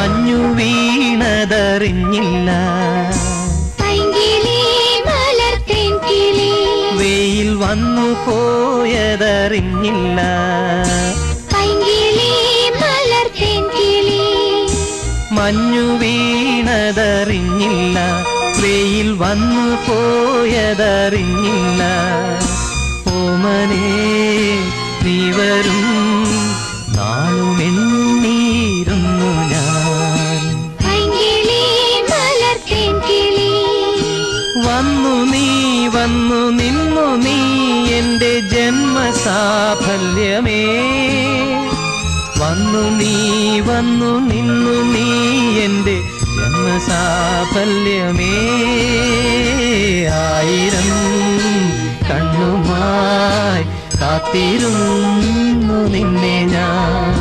മഞ്ഞു വീണതറിഞ്ഞില്ല, വെയിൽ വന്നു പോയതറിഞ്ഞില്ല, മഞ്ഞു വീണതറിഞ്ഞില്ല, വെയിൽ വന്നു പോയതറിഞ്ഞില്ല. ഓമനേ നീ വരും നാളുമെണ്ണീരുന്നു ഞാൻ. വന്നു നീ വന്നു നിന്നു നീ എന്റെ ജന്മസാഫല്യമേ. വന്നു നീ വന്നു നിന്നു നീ എന്റെ ജന്മസാഫല്യമേ. ആയിരം കണ്ണുമായി കാത്തിരുന്നു നിന്നെ ഞാൻ.